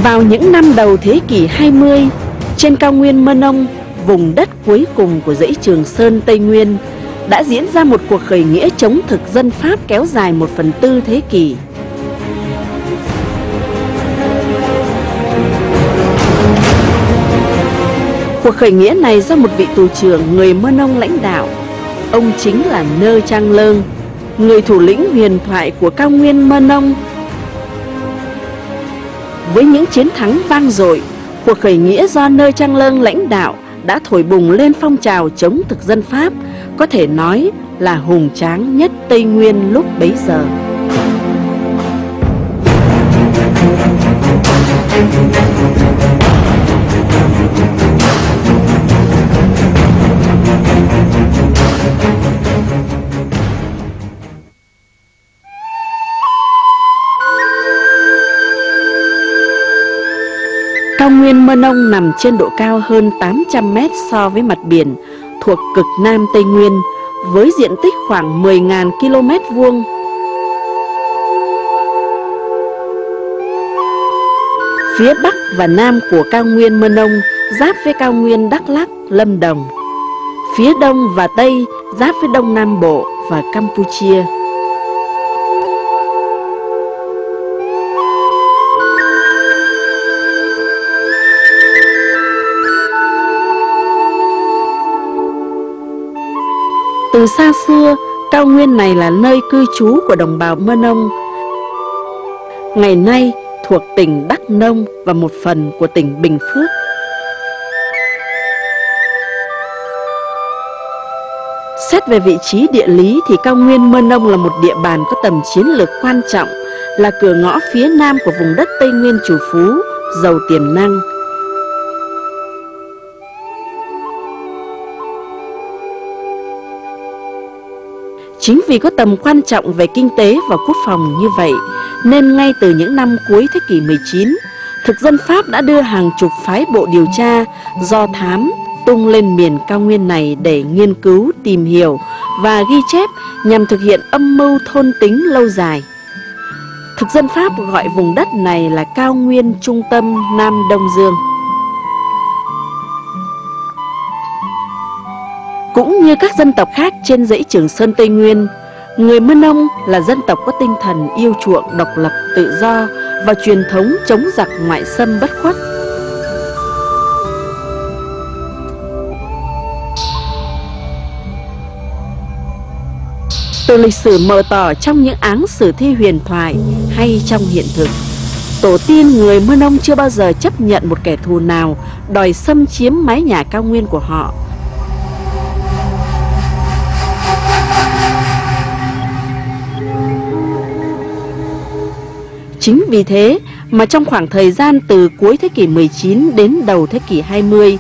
Vào những năm đầu thế kỷ 20, trên cao nguyên Mơ Nông, vùng đất cuối cùng của dãy Trường Sơn Tây Nguyên, đã diễn ra một cuộc khởi nghĩa chống thực dân Pháp kéo dài 1/4 thế kỷ. Cuộc khởi nghĩa này do một vị tù trưởng người Mơ Nông lãnh đạo. Ông chính là Nơ Trang Lơn, người thủ lĩnh huyền thoại của cao nguyên Mơ Nông. Với những chiến thắng vang dội, cuộc khởi nghĩa do Nơ Trang Lơn lãnh đạo đã thổi bùng lên phong trào chống thực dân Pháp, có thể nói là hùng tráng nhất Tây Nguyên lúc bấy giờ. Cao nguyên Mơ Nông nằm trên độ cao hơn 800 mét so với mặt biển, thuộc cực Nam Tây Nguyên, với diện tích khoảng 10.000 km vuông. Phía Bắc và Nam của cao nguyên Mơ Nông giáp với cao nguyên Đắk Lắk, Lâm Đồng. Phía Đông và Tây giáp với Đông Nam Bộ và Campuchia. Từ xa xưa, cao nguyên này là nơi cư trú của đồng bào Mơ Nông. Ngày nay thuộc tỉnh Đắk Nông và một phần của tỉnh Bình Phước. Xét về vị trí địa lý thì cao nguyên Mơ Nông là một địa bàn có tầm chiến lược quan trọng, là cửa ngõ phía nam của vùng đất Tây Nguyên trù phú, giàu tiềm năng. Chính vì có tầm quan trọng về kinh tế và quốc phòng như vậy, nên ngay từ những năm cuối thế kỷ 19, thực dân Pháp đã đưa hàng chục phái bộ điều tra, do thám tung lên miền cao nguyên này để nghiên cứu, tìm hiểu và ghi chép nhằm thực hiện âm mưu thôn tính lâu dài. Thực dân Pháp gọi vùng đất này là cao nguyên trung tâm Nam Đông Dương. Cũng như các dân tộc khác trên dãy Trường Sơn Tây Nguyên, người Mơ Nông là dân tộc có tinh thần yêu chuộng độc lập tự do và truyền thống chống giặc ngoại xâm bất khuất. Từ lịch sử mờ tỏ trong những áng sử thi huyền thoại hay trong hiện thực, tổ tiên người Mơ Nông chưa bao giờ chấp nhận một kẻ thù nào đòi xâm chiếm mái nhà cao nguyên của họ. Chính vì thế mà trong khoảng thời gian từ cuối thế kỷ 19 đến đầu thế kỷ 20,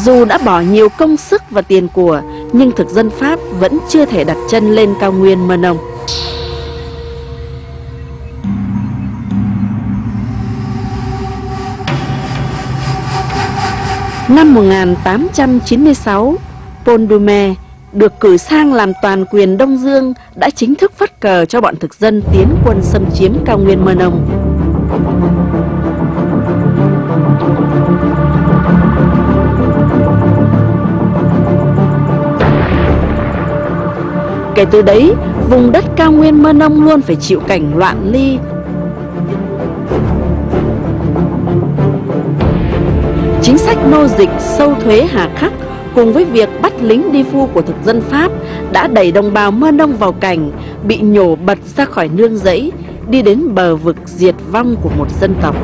dù đã bỏ nhiều công sức và tiền của, nhưng thực dân Pháp vẫn chưa thể đặt chân lên cao nguyên Mơ Nông. Năm 1896, Paul Doumer được cử sang làm toàn quyền Đông Dương đã chính thức phất cờ cho bọn thực dân tiến quân xâm chiếm cao nguyên Mơ Nông. Kể từ đấy, vùng đất cao nguyên Mơ Nông luôn phải chịu cảnh loạn ly. Chính sách nô dịch, sâu thuế hà khắc cùng với việc bắt lính đi phu của thực dân Pháp đã đẩy đồng bào Mơ Nông vào cảnh bị nhổ bật ra khỏi nương rẫy, đi đến bờ vực diệt vong của một dân tộc.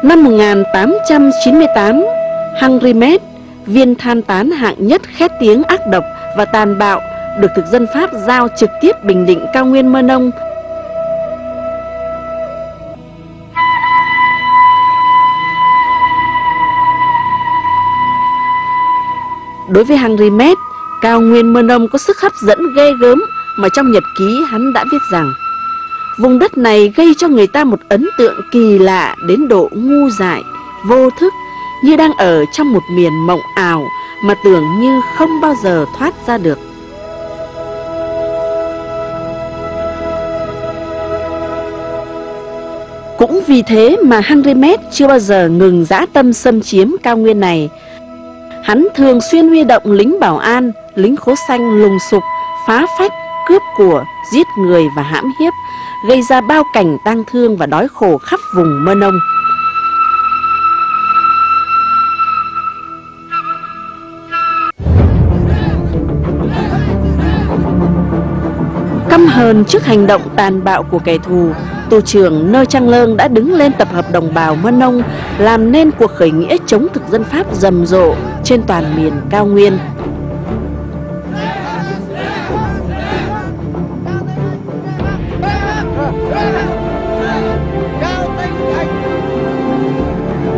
Năm 1898, Henri Met, viên than tán hạng nhất khét tiếng ác độc và tàn bạo, được thực dân Pháp giao trực tiếp bình định cao nguyên Mơ Nông. Đối với Henri Met, cao nguyên Mơ Nông có sức hấp dẫn ghê gớm mà trong nhật ký hắn đã viết rằng: Vùng đất này gây cho người ta một ấn tượng kỳ lạ đến độ ngu dại, vô thức, như đang ở trong một miền mộng ảo mà tưởng như không bao giờ thoát ra được. Cũng vì thế mà Henri Met chưa bao giờ ngừng dã tâm xâm chiếm cao nguyên này. Hắn thường xuyên huy động lính bảo an, lính khố xanh lùng sục, phá phách, cướp của, giết người và hãm hiếp, gây ra bao cảnh tang thương và đói khổ khắp vùng Mơ Nông. Căm hờn trước hành động tàn bạo của kẻ thù, tù trưởng Nơ Trang Lơn đã đứng lên tập hợp đồng bào Mơ Nông, làm nên cuộc khởi nghĩa chống thực dân Pháp rầm rộ trên toàn miền cao nguyên.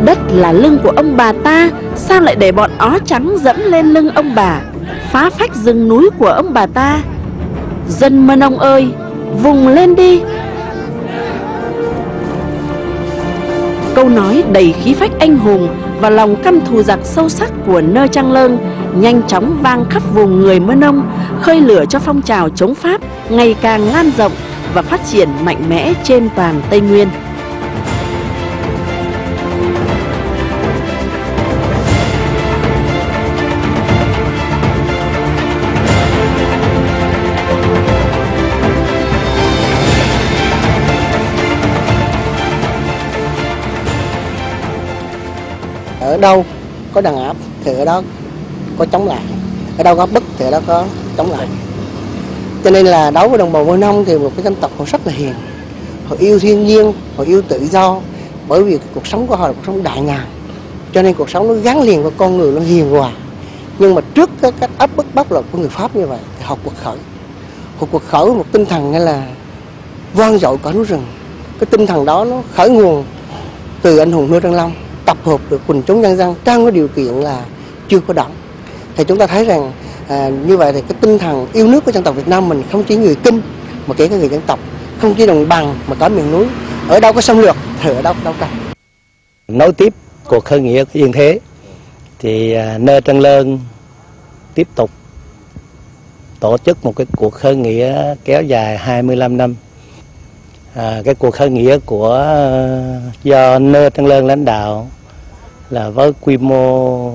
Đất là lưng của ông bà ta, sao lại để bọn ó trắng dẫm lên lưng ông bà, phá phách rừng núi của ông bà ta? Dân Mơ Nông ơi, vùng lên đi! Câu nói đầy khí phách anh hùng và lòng căm thù giặc sâu sắc của Nơ Trang Lơn nhanh chóng vang khắp vùng người Mơ Nông, khơi lửa cho phong trào chống Pháp ngày càng lan rộng và phát triển mạnh mẽ trên toàn Tây Nguyên. Ở đâu có đàn áp thì ở đó có chống lại, ở đâu có bức thì ở đó có chống lại. Cho nên là đối với đồng bào Mơ Nông thì một cái dân tộc họ rất là hiền, họ yêu thiên nhiên, họ yêu tự do, bởi vì cuộc sống của họ là cuộc sống đại ngàn, cho nên cuộc sống nó gắn liền với con người, nó hiền hòa. Nhưng mà trước cái cách áp bức bóc lột của người Pháp như vậy thì họ cuộc khởi một tinh thần như là vang dội cả núi rừng. Cái tinh thần đó nó khởi nguồn từ anh hùng Nơ Trang Long, tập hợp được quần chúng nhân dân trong cái điều kiện là chưa có đảng. Thì chúng ta thấy rằng như vậy thì cái tinh thần yêu nước của dân tộc Việt Nam mình không chỉ người Kinh mà kể cả người dân tộc, không chỉ đồng bằng mà cả miền núi, ở đâu có xâm lược thì ở đâu có đấu tranh. Nối tiếp cuộc khởi nghĩa Yên Thế thì Nơ Trang Lơn tiếp tục tổ chức một cái cuộc khởi nghĩa kéo dài 25 năm. Cái cuộc khởi nghĩa của do Nơ Trang Lơn lãnh đạo là với quy mô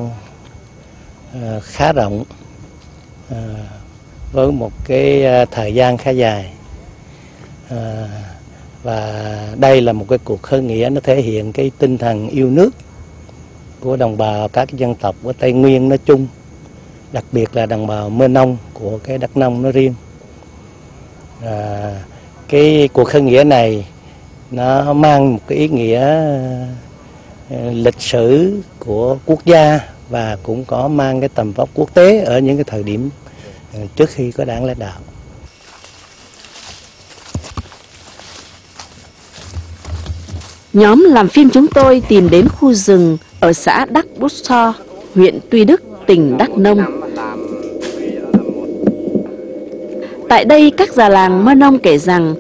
khá rộng, với một cái thời gian khá dài, và đây là một cái cuộc khởi nghĩa nó thể hiện cái tinh thần yêu nước của đồng bào các cái dân tộc của Tây Nguyên nói chung, đặc biệt là đồng bào Mơ Nông của cái Đắk Nông nói riêng. Cái cuộc khởi nghĩa này nó mang một cái ý nghĩa lịch sử của quốc gia và cũng có mang cái tầm vóc quốc tế ở những cái thời điểm trước khi có đảng lãnh đạo. Nhóm làm phim chúng tôi tìm đến khu rừng ở xã Đắc Bút So, huyện Tuy Đức, tỉnh Đắk Nông. Tại đây các già làng Mơ Nông kể rằng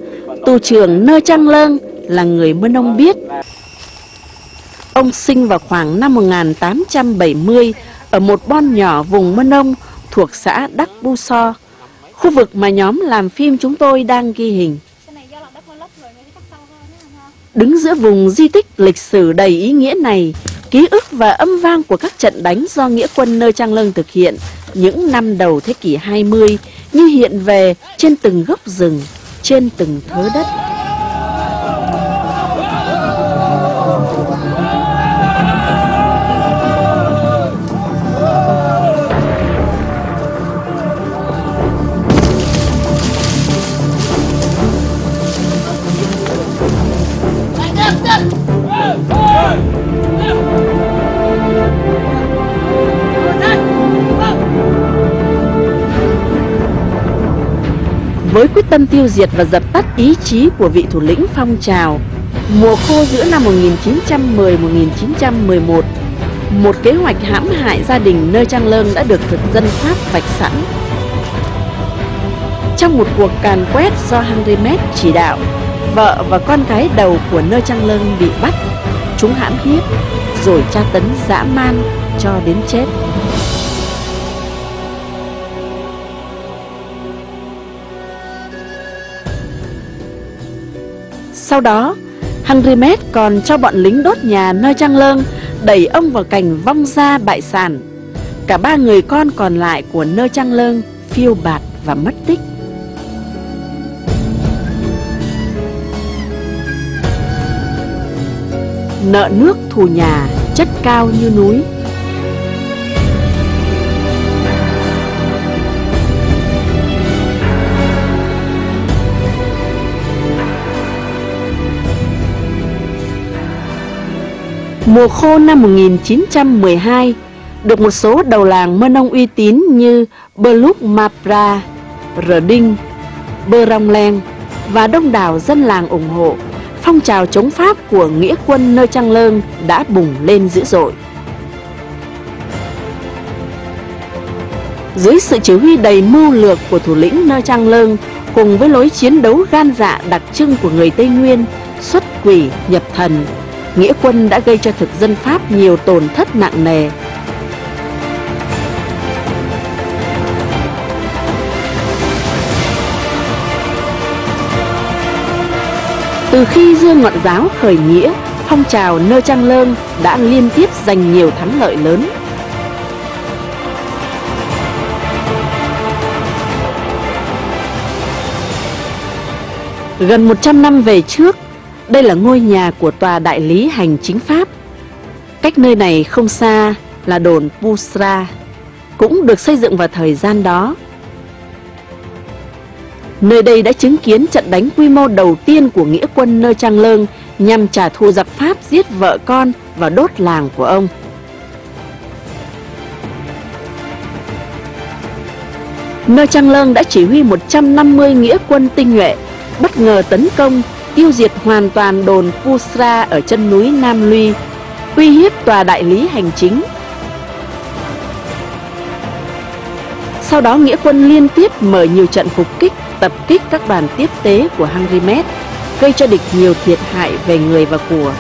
tù trưởng Nơ Trang Lơn là người Mơ Nông biết. Ông sinh vào khoảng năm 1870 ở một bon nhỏ vùng Mơ Nông thuộc xã Đắc Bu So, khu vực mà nhóm làm phim chúng tôi đang ghi hình. Đứng giữa vùng di tích lịch sử đầy ý nghĩa này, ký ức và âm vang của các trận đánh do nghĩa quân Nơ Trang Lơn thực hiện những năm đầu thế kỷ 20 như hiện về trên từng gốc rừng, trên từng thớ đất. Với quyết tâm tiêu diệt và dập tắt ý chí của vị thủ lĩnh phong trào, mùa khô giữa năm 1910-1911, một kế hoạch hãm hại gia đình Nơ Trang Lơn đã được thực dân Pháp vạch sẵn. Trong một cuộc càn quét do Henri Met chỉ đạo, vợ và con gái đầu của Nơ Trang Lơn bị bắt, chúng hãm hiếp rồi tra tấn dã man cho đến chết. Sau đó, Hangrimet còn cho bọn lính đốt nhà Nơ Trang Lơn, đẩy ông vào cảnh vong gia bại sản. Cả 3 người con còn lại của Nơ Trang Lơn phiêu bạt và mất tích. Nợ nước thù nhà chất cao như núi. Mùa khô năm 1912, được một số đầu làng Mơ Nông uy tín như Bơ Lúc Mapra, Rờ Đinh, Bơ Rong Leng và đông đảo dân làng ủng hộ, phong trào chống Pháp của nghĩa quân Nơ Trang Lơn đã bùng lên dữ dội. Dưới sự chỉ huy đầy mưu lược của thủ lĩnh Nơ Trang Lơn, cùng với lối chiến đấu gan dạ đặc trưng của người Tây Nguyên, xuất quỷ nhập thần, nghĩa quân đã gây cho thực dân Pháp nhiều tổn thất nặng nề. Từ khi Dương Ngọn Giáo khởi nghĩa, phong trào Nơ Trang Lơn đã liên tiếp giành nhiều thắng lợi lớn. Gần 100 năm về trước, đây là ngôi nhà của tòa đại lý hành chính Pháp. Cách nơi này không xa là đồn Pusra, cũng được xây dựng vào thời gian đó. Nơi đây đã chứng kiến trận đánh quy mô đầu tiên của nghĩa quân Nơ Trang Lơn nhằm trả thù giặc Pháp giết vợ con và đốt làng của ông. Nơ Trang Lơn đã chỉ huy 150 nghĩa quân tinh nhuệ bất ngờ tấn công, tiêu diệt hoàn toàn đồn Pusra ở chân núi Nam Luy, uy hiếp tòa đại lý hành chính. Sau đó nghĩa quân liên tiếp mở nhiều trận phục kích, tập kích các đoàn tiếp tế của Hangrimet, gây cho địch nhiều thiệt hại về người và của.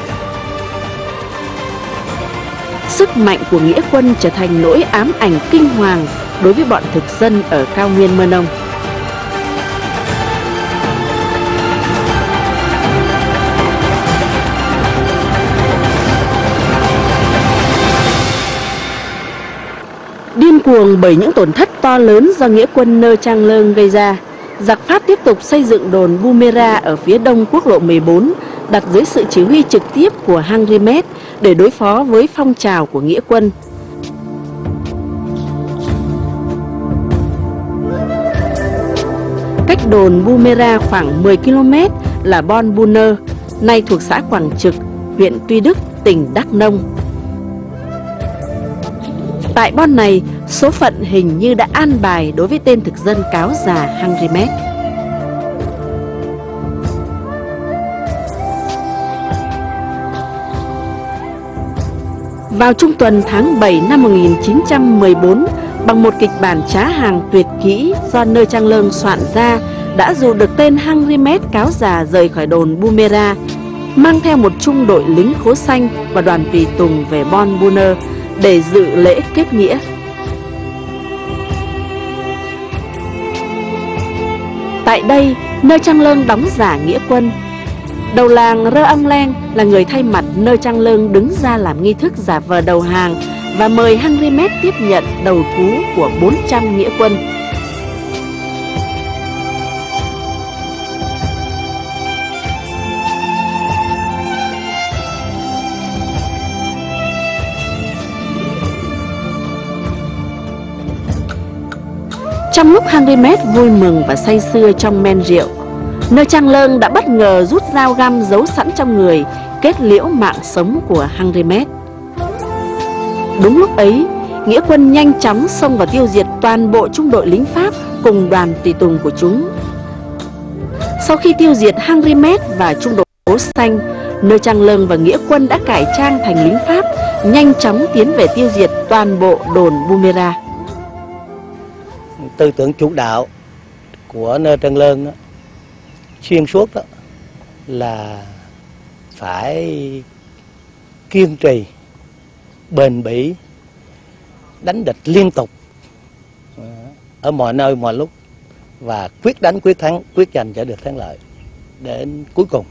Sức mạnh của nghĩa quân trở thành nỗi ám ảnh kinh hoàng đối với bọn thực dân ở cao nguyên Mơ Nông. Điên cuồng bởi những tổn thất to lớn do nghĩa quân Nơ Trang Lơn gây ra, giặc Pháp tiếp tục xây dựng đồn Bumera ở phía đông quốc lộ 14, đặt dưới sự chỉ huy trực tiếp của Hangrimet để đối phó với phong trào của nghĩa quân. Cách đồn Bumera khoảng 10 km là Bon Buner, nay thuộc xã Quảng Trực, huyện Tuy Đức, tỉnh Đắk Nông. Tại Bon này, số phận hình như đã an bài đối với tên thực dân cáo già Hangrimet. Vào trung tuần tháng 7 năm 1914, bằng một kịch bản trá hàng tuyệt kỹ do Nơ Trang Lơn soạn ra, đã dụ được tên Hangrimet cáo già rời khỏi đồn Bumera, mang theo một trung đội lính khố xanh và đoàn tùy tùng về Bon Buner để dự lễ kết nghĩa. Tại đây, Nơ Trang Lơn đóng giả nghĩa quân. Đầu làng Rơ Ong Leng là người thay mặt Nơ Trang Lơn đứng ra làm nghi thức giả vờ đầu hàng và mời Hangrimet tiếp nhận đầu thú của 400 nghĩa quân. Trong lúc Hangrimet vui mừng và say sưa trong men rượu, Nơ Trang Lơn đã bất ngờ rút dao găm giấu sẵn trong người, kết liễu mạng sống của Hangrimet. Đúng lúc ấy, nghĩa quân nhanh chóng xông vào tiêu diệt toàn bộ trung đội lính Pháp cùng đoàn tùy tùng của chúng. Sau khi tiêu diệt Hangrimet và trung đội khố xanh, Nơ Trang Lơn và nghĩa quân đã cải trang thành lính Pháp, nhanh chóng tiến về tiêu diệt toàn bộ đồn Bumera. Tư tưởng chủ đạo của Nơ Trang Lơn đó, xuyên suốt đó, là phải kiên trì, bền bỉ, đánh địch liên tục ở mọi nơi mọi lúc, và quyết đánh quyết thắng, quyết giành cho được thắng lợi đến cuối cùng.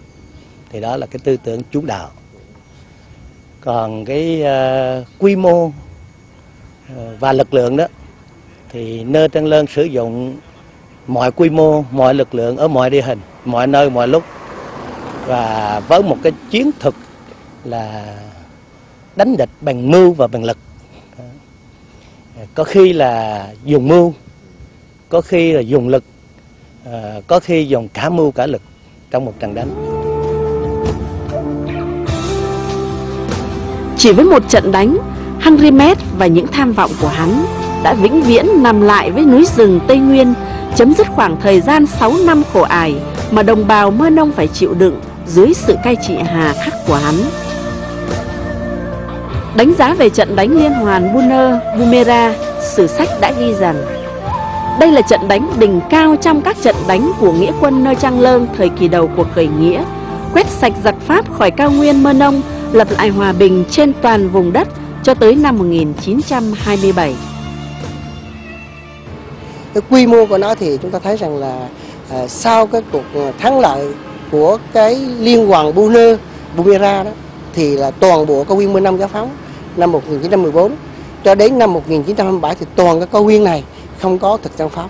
Thì đó là cái tư tưởng chủ đạo. Còn cái quy mô và lực lượng đó thì Nơ Trân Lơn sử dụng mọi quy mô, mọi lực lượng ở mọi địa hình, mọi nơi mọi lúc, và với một cái chiến thuật là đánh địch bằng mưu và bằng lực. Có khi là dùng mưu, có khi là dùng lực, có khi dùng cả mưu cả lực trong một trận đánh. Chỉ với một trận đánh, Henri Met và những tham vọng của hắn đã vĩnh viễn nằm lại với núi rừng Tây Nguyên, chấm dứt khoảng thời gian 6 năm khổ ải mà đồng bào Mơ Nông phải chịu đựng dưới sự cai trị hà khắc của hắn. Đánh giá về trận đánh liên hoàn Buner Bumera, sử sách đã ghi rằng đây là trận đánh đỉnh cao trong các trận đánh của nghĩa quân Nơ Trang Lơn thời kỳ đầu cuộc khởi nghĩa, quét sạch giặc Pháp khỏi cao nguyên Mơ Nông, lập lại hòa bình trên toàn vùng đất cho tới năm 1927. Cái quy mô của nó thì chúng ta thấy rằng là sau cái cuộc thắng lợi của cái liên hoàn Buner Bumera đó, thì là toàn bộ cao nguyên Mơ Nông giải phóng năm 1914 cho đến năm 1927 thì toàn cái cao nguyên này không có thực dân Pháp.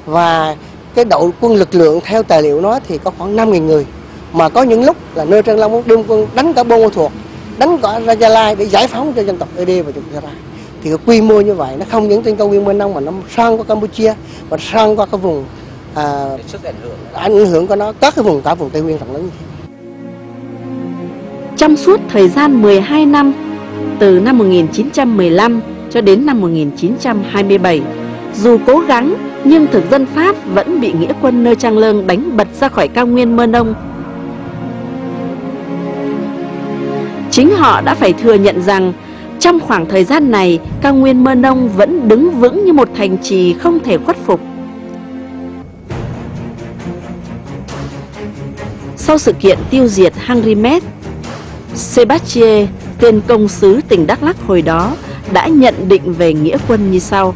Và cái đội quân lực lượng theo tài liệu nó thì có khoảng 5.000 người, mà có những lúc là Nơ Trân Lơn đem quân đánh cả Buôn Ma Thuột, đánh cả Ra Gia Lai để giải phóng cho dân tộc Ede và Chukchi Gia. Thì cái quy mô như vậy nó không những trên cao nguyên Mơ Nông mà nó sang qua Campuchia và sang qua cái vùng sức ảnh hưởng của nó các cái vùng, cả vùng Tây Nguyên rộng lớn như thế. Trong suốt thời gian 12 năm, từ năm 1915 cho đến năm 1927, dù cố gắng nhưng thực dân Pháp vẫn bị nghĩa quân Nơ Trang Lơn đánh bật ra khỏi cao nguyên Mơ Nông. Chính họ đã phải thừa nhận rằng trong khoảng thời gian này, cao nguyên Mơ Nông vẫn đứng vững như một thành trì không thể khuất phục. Sau sự kiện tiêu diệt Henri Met, Sebastien, tên công sứ tỉnh Đắk Lắk hồi đó, đã nhận định về nghĩa quân như sau: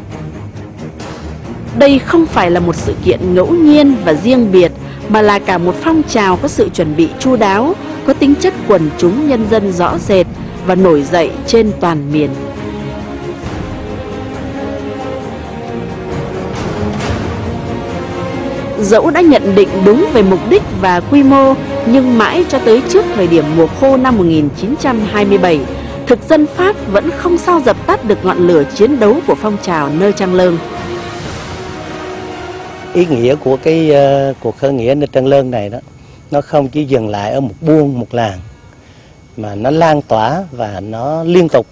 đây không phải là một sự kiện ngẫu nhiên và riêng biệt, mà là cả một phong trào có sự chuẩn bị chu đáo, có tính chất quần chúng nhân dân rõ rệt và nổi dậy trên toàn miền. Dẫu đã nhận định đúng về mục đích và quy mô, nhưng mãi cho tới trước thời điểm mùa khô năm 1927, thực dân Pháp vẫn không sao dập tắt được ngọn lửa chiến đấu của phong trào Nơ Trang Lơn. Ý nghĩa của cái cuộc khởi nghĩa Nơ Trang Lơn này đó, nó không chỉ dừng lại ở một buôn, một làng, mà nó lan tỏa và nó liên tục,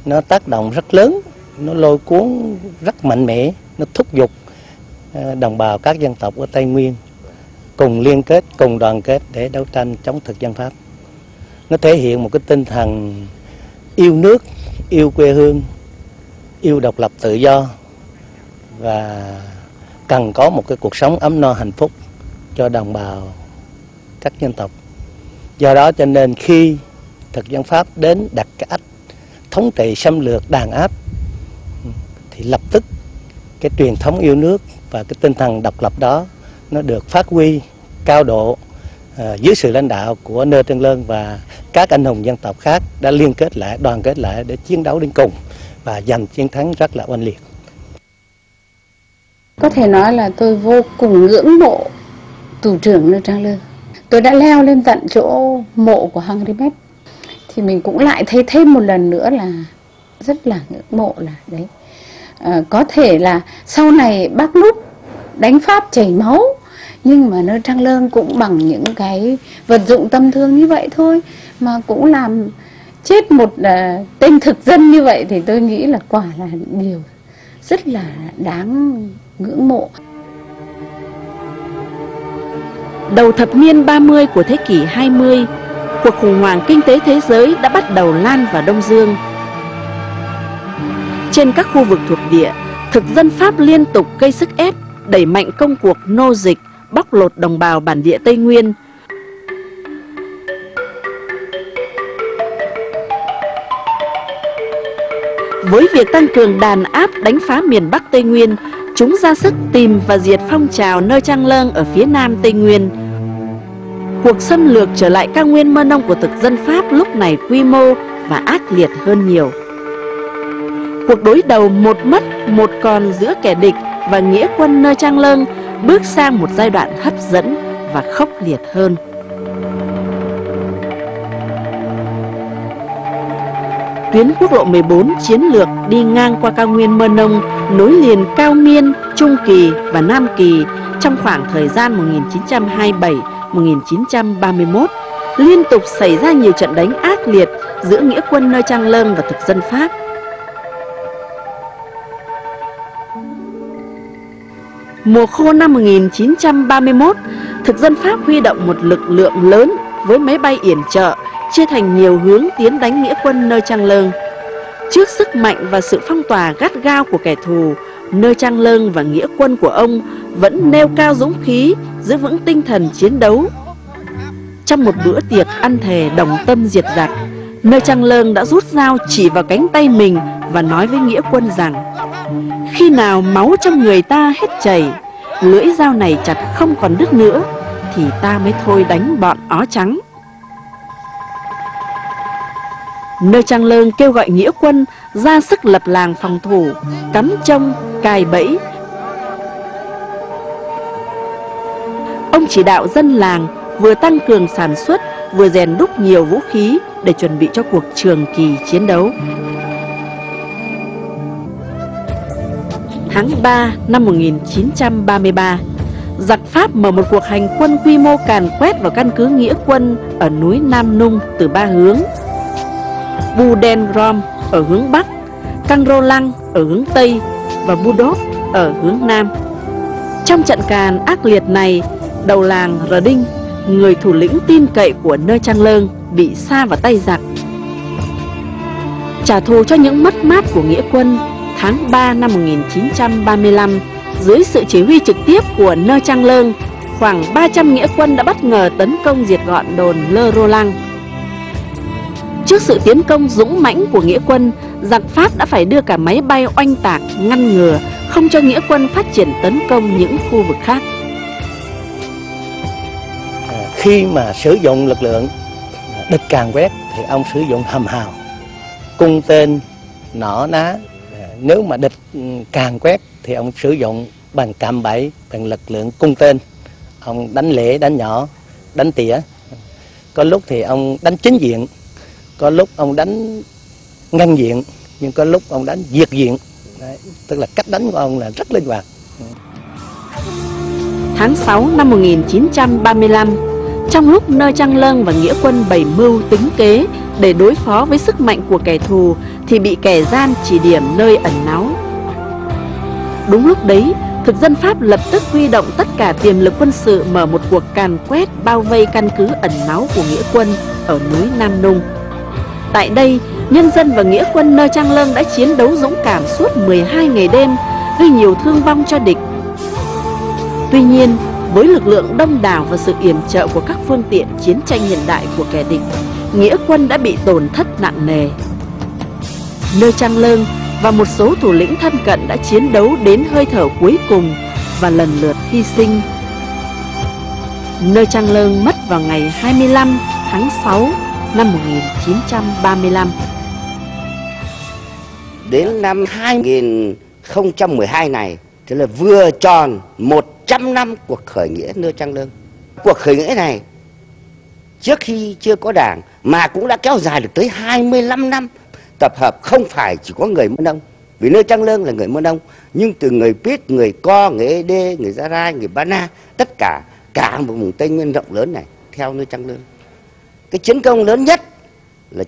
nó tác động rất lớn, nó lôi cuốn rất mạnh mẽ, nó thúc giục đồng bào các dân tộc ở Tây Nguyên cùng liên kết, cùng đoàn kết để đấu tranh chống thực dân Pháp. Nó thể hiện một cái tinh thần yêu nước, yêu quê hương, yêu độc lập tự do và cần có một cái cuộc sống ấm no hạnh phúc cho đồng bào các dân tộc. Do đó cho nên khi thực dân Pháp đến đặt cái ách thống trị xâm lược đàn áp thì lập tức cái truyền thống yêu nước và cái tinh thần độc lập đó nó được phát huy cao độ dưới sự lãnh đạo của Nơ Trân Lơn, và các anh hùng dân tộc khác đã liên kết lại, đoàn kết lại để chiến đấu đến cùng và giành chiến thắng rất là oanh liệt. Có thể nói là tôi vô cùng ngưỡng mộ tù trưởng Nơ Trang Lơn. Tôi đã leo lên tận chỗ mộ của Henri Met thì mình cũng lại thấy thêm một lần nữa là rất là ngưỡng mộ là đấy. Có thể là sau này Bác Nút đánh Pháp chảy máu, nhưng mà Nơ Trang Lơn cũng bằng những cái vật dụng tầm thường như vậy thôi mà cũng làm chết một tên thực dân như vậy, thì tôi nghĩ là quả là điều rất là đáng ngưỡng mộ. Đầu thập niên 30 của thế kỷ 20, cuộc khủng hoảng kinh tế thế giới đã bắt đầu lan vào Đông Dương. Trên các khu vực thuộc địa, thực dân Pháp liên tục gây sức ép, đẩy mạnh công cuộc nô dịch, bóc lột đồng bào bản địa Tây Nguyên. Với việc tăng cường đàn áp đánh phá miền Bắc Tây Nguyên, chúng ra sức tìm và diệt phong trào Nơ Trang Lơn ở phía Nam Tây Nguyên. Cuộc xâm lược trở lại cao nguyên Mơ Nông của thực dân Pháp lúc này quy mô và ác liệt hơn nhiều. Cuộc đối đầu một mất một còn giữa kẻ địch và nghĩa quân Nơ Trang Lơn bước sang một giai đoạn hấp dẫn và khốc liệt hơn. Tuyến quốc lộ 14 chiến lược đi ngang qua cao nguyên Mơ Nông, nối liền Cao Miên, Trung Kỳ và Nam Kỳ trong khoảng thời gian 1927-1931, liên tục xảy ra nhiều trận đánh ác liệt giữa nghĩa quân Nơ Trang Lơn và thực dân Pháp. Mùa khô năm 1931, thực dân Pháp huy động một lực lượng lớn với máy bay yểm trợ, chia thành nhiều hướng tiến đánh nghĩa quân Nơ Trang Lơn. Trước sức mạnh và sự phong tỏa gắt gao của kẻ thù, Nơ Trang Lơn và nghĩa quân của ông vẫn nêu cao dũng khí, giữ vững tinh thần chiến đấu. Trong một bữa tiệc ăn thề đồng tâm diệt giặc, Nơ Trang Lơn đã rút dao chỉ vào cánh tay mình và nói với nghĩa quân rằng: khi nào máu trong người ta hết chảy, lưỡi dao này chặt không còn đứt nữa, thì ta mới thôi đánh bọn ó trắng. Nơ Trang Lơn kêu gọi nghĩa quân ra sức lập làng phòng thủ, cắm trông, cài bẫy. Ông chỉ đạo dân làng vừa tăng cường sản xuất, vừa rèn đúc nhiều vũ khí để chuẩn bị cho cuộc trường kỳ chiến đấu. Tháng 3 năm 1933, giặc Pháp mở một cuộc hành quân quy mô càn quét vào căn cứ nghĩa quân ở núi Nam Nung từ 3 hướng: Buden Grom ở hướng Bắc, Căng Rô Lăng ở hướng Tây và Budop ở hướng Nam. Trong trận càn ác liệt này, đầu làng Rờ Đinh, người thủ lĩnh tin cậy của Nơ Trang Lơn, bị sa vào tay giặc. Trả thù cho những mất mát của nghĩa quân, tháng 3 năm 1935, dưới sự chỉ huy trực tiếp của Nơ Trang Lơn, khoảng 300 nghĩa quân đã bất ngờ tấn công diệt gọn đồn Lơ Rô Lăng. Trước sự tiến công dũng mãnh của nghĩa quân, giặc Pháp đã phải đưa cả máy bay oanh tạc ngăn ngừa, không cho nghĩa quân phát triển tấn công những khu vực khác. Khi mà sử dụng lực lượng địch càn quét thì ông sử dụng hầm hào, cung tên, nỏ ná. Nếu mà địch càn quét thì ông sử dụng bằng cạm bẫy, bằng lực lượng cung tên. Ông đánh lẻ, đánh nhỏ, đánh tỉa. Có lúc thì ông đánh chính diện, có lúc ông đánh ngăn diện, nhưng có lúc ông đánh diệt diện. Đấy, tức là cách đánh của ông là rất linh hoạt. Tháng 6 năm 1935, trong lúc Nơ Trang Lơn và nghĩa quân bày mưu tính kế để đối phó với sức mạnh của kẻ thù, thì bị kẻ gian chỉ điểm nơi ẩn náu. Đúng lúc đấy, thực dân Pháp lập tức huy động tất cả tiềm lực quân sự, mở một cuộc càn quét bao vây căn cứ ẩn náu của nghĩa quân ở núi Nam Nung. Tại đây, nhân dân và nghĩa quân Nơ Trang Lơn đã chiến đấu dũng cảm suốt 12 ngày đêm, gây nhiều thương vong cho địch. Tuy nhiên, với lực lượng đông đảo và sự yểm trợ của các phương tiện chiến tranh hiện đại của kẻ địch, nghĩa quân đã bị tổn thất nặng nề. Nơ Trang Lơn và một số thủ lĩnh thân cận đã chiến đấu đến hơi thở cuối cùng và lần lượt hy sinh. Nơ Trang Lơn mất vào ngày 25 tháng 6 năm 1935. Đến năm 2012 này, tức là vừa tròn 100 năm cuộc khởi nghĩa Nơ Trang Lơn. Cuộc khởi nghĩa này trước khi chưa có đảng mà cũng đã kéo dài được tới 25 năm, tập hợp không phải chỉ có người Mơ Nông, vì Nơ Trang Lơn là người Mơ Nông, nhưng từ người Pít, người Co, người Ê Đê, người Gia Rai, người Ba Na, tất cả một vùng Tây Nguyên rộng lớn này theo Nơ Trang Lơn. Cái chiến công lớn nhất là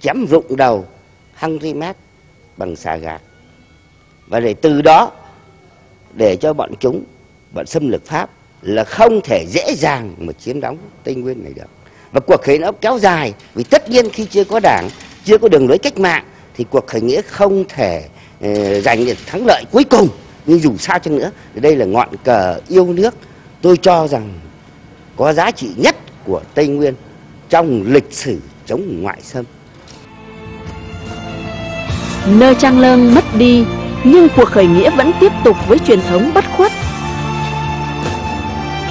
chém rụng đầu Henri Met bằng xà gạc, và để từ đó để cho bọn xâm lược Pháp là không thể dễ dàng mà chiếm đóng Tây Nguyên này được. Và cuộc khởi nghĩa nó kéo dài, vì tất nhiên khi chưa có đảng, chưa có đường lối cách mạng thì cuộc khởi nghĩa không thể giành được thắng lợi cuối cùng. Nhưng dù sao chăng nữa, đây là ngọn cờ yêu nước, tôi cho rằng có giá trị nhất của Tây Nguyên trong lịch sử chống ngoại xâm. Nơ Trang Lương mất đi, nhưng cuộc khởi nghĩa vẫn tiếp tục với truyền thống bất khuất.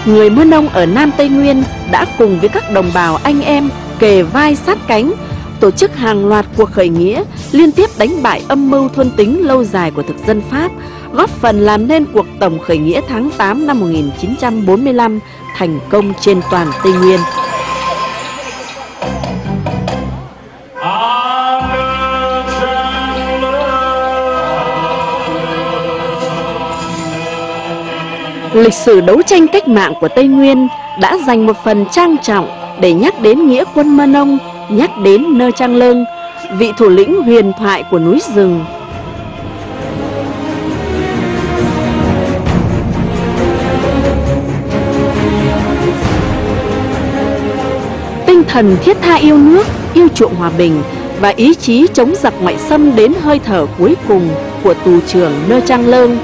Người Mơ Nông ở Nam Tây Nguyên đã cùng với các đồng bào anh em kề vai sát cánh, tổ chức hàng loạt cuộc khởi nghĩa, liên tiếp đánh bại âm mưu thôn tính lâu dài của thực dân Pháp, góp phần làm nên cuộc tổng khởi nghĩa tháng 8 năm 1945 thành công trên toàn Tây Nguyên. Lịch sử đấu tranh cách mạng của Tây Nguyên đã dành một phần trang trọng để nhắc đến nghĩa quân Mơ Nông, nhắc đến Nơ Trang Lương, vị thủ lĩnh huyền thoại của núi rừng. Tinh thần thiết tha yêu nước, yêu chuộng hòa bình và ý chí chống giặc ngoại xâm đến hơi thở cuối cùng của tù trưởng Nơ Trang Lương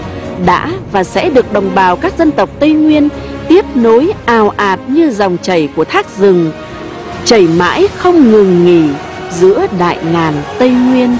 đã và sẽ được đồng bào các dân tộc Tây Nguyên tiếp nối ào ạt như dòng chảy của thác rừng, chảy mãi không ngừng nghỉ giữa đại ngàn Tây Nguyên.